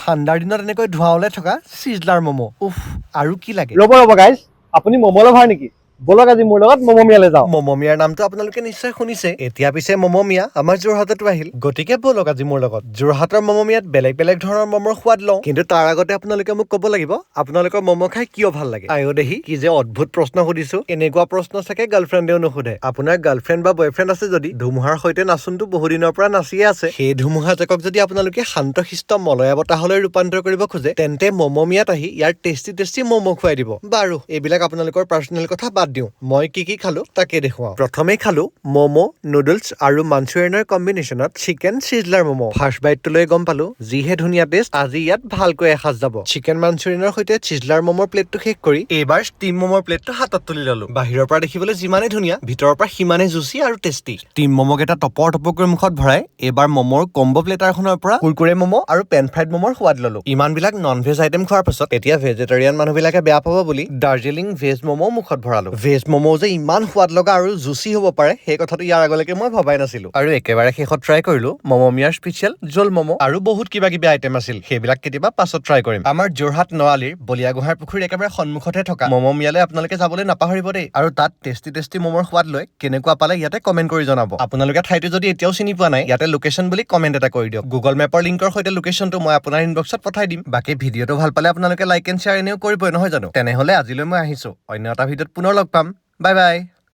ঠাণ্ডাৰ দিনত এনেকৈ ধোঁৱা ওলাই থকা চিজলাৰ ম'ম' উফ আৰু কি লাগে। ৰ'ব গাইজ, আপুনি ম'ম' লভাৰ নেকি? বলক আজি মোৰ লগত ম'ম'মিয়ালৈ যাওঁ। ম'ম'মিয়াৰ নামটো আপোনালোকে নিশ্চয় শুনিছে। এতিয়া পিছে ম'ম'মিয়া আমাৰ যোৰহাটতো আহিল, গতিকে বলক আজি মোৰ লগত যোৰহাটৰ ম'ম'মিয়াত বেলেগ বেলেগ ধৰণৰ ম'মৰ সোৱাদ লওঁ। কিন্তু তাৰ আগতে আপোনালোকে মোক ক'ব লাগিব আপোনালোকৰ ম'ম' খাই কিয় ভাল লাগে। আয়ো দেহি, কি যে অদ্ভুত প্ৰশ্ন সুধিছো। এনেকুৱা প্ৰশ্ন চাগে গাৰ্লফ্ৰেণ্ডেও নুসুধে। আপোনাৰ গাৰ্লফ্ৰেণ্ড বা বয়ফ্ৰেণ্ড আছে যদি ধুমুহাৰ সৈতে নাচোনটো বহুদিনৰ পৰা নাচিয়ে আছে। সেই ধুমুহাজাকক যদি আপোনালোকে শান্তশিষ্ট মলয়া বতাহলৈ ৰূপান্তৰ কৰিব খোজে, তেন্তে ম'ম'মিয়াত আহি ইয়াৰ টেষ্টি ম'ম' খুৱাই দিব। বাৰু এইবিলাক আপোনালোকৰ পাৰ্চনেল কথা বাদ দিওঁ, মই কি খালো তাকে দেখুৱাও। প্ৰথমে খালো ম'ম', নুডলছ আৰু মাঞ্চুৰিয়ানৰ কম্বিনেশ্যনত চিকেন চিজলাৰ ম'ম'। ফাৰ্ষ্ট বাইটটো লৈ গম পালো যিহে ধুনীয়া টেষ্ট, আজি ইয়াত ভালকৈ এসাঁজ যাব। চিকেন মাঞ্চুৰিয়ানৰ সৈতে চিজলাৰ ম'মৰ প্লেটটো শেষ কৰি এইবাৰ ষ্টিম ম'মৰ প্লেটটো হাতত তুলি ললো। বাহিৰৰ পৰা দেখিবলৈ যিমানেই ধুনীয়া, ভিতৰৰ পৰা সিমানেই জুচি আৰু টেষ্টি। ষ্টিম ম'মকেইটা টপৰকৈ মুখত ভৰাই এইবাৰ ম'মৰ কম্বো প্লেটাৰখনৰ পৰা কুৰকুৰে ম'ম' আৰু পেন ফ্ৰাইড ম'মৰ সোৱাদ ললো। ইমান বিলাক নন ভেজ আইটেম খোৱাৰ পাছত এতিয়া ভেজিটেৰিয়ান মানুহবিলাকে বেয়া পাব বুলি দাৰ্জিলিং ভেজ ম'ম' মুখত ভৰালো। ভেজ ম'ম' যে ইমান সোৱাদ লগা আৰু জুচি হ'ব পাৰে সেই কথাটো ইয়াৰ আগলৈকে মই ভবাই নাছিলো। আৰু একেবাৰে শেষত ট্ৰাই কৰিলো ম'ম'মিয়াৰ স্পেচিয়েল জোল ম'ম' আৰু বহুত কিবা আইটেম আছিল, সেইবিলাক কেতিয়াবা পাছত ট্ৰাই কৰিম। আমাৰ যোৰহাট নআলিৰ বলিয়াগোহাঁই পুখুৰীৰ একেবাৰে সন্মুখতে থকা ম'ম'মিয়ালৈ আপোনালোকে যাবলৈ নাপাহৰিব দেই। আৰু তাত টেষ্টি ম'মৰ সোৱাদ লৈ কেনেকুৱা পালে ইয়াতে কমেন্ট কৰি জনাব। আপোনালোকে ঠাইটো যদি এতিয়াও চিনি পোৱা নাই, ইয়াতে লোকেশ্যন বুলি কমেন্ট এটা কৰি দিয়ক। গুগল মেপৰ লিংকৰ সৈতে লোকেশ্যনটো মই আপোনাৰ ইনবক্সত পঠাই দিম। বাকী ভিডিঅ'টো ভাল পালে আপোনালোকে লাইক এণ্ড শ্বেয়াৰ এনেও কৰিবই নহয় জানো। তেনেহ'লে আজিলৈ মই আহিছো, অন্য এটা ভিডিঅ'ত পুনৰ লগ পাম। Bye bye.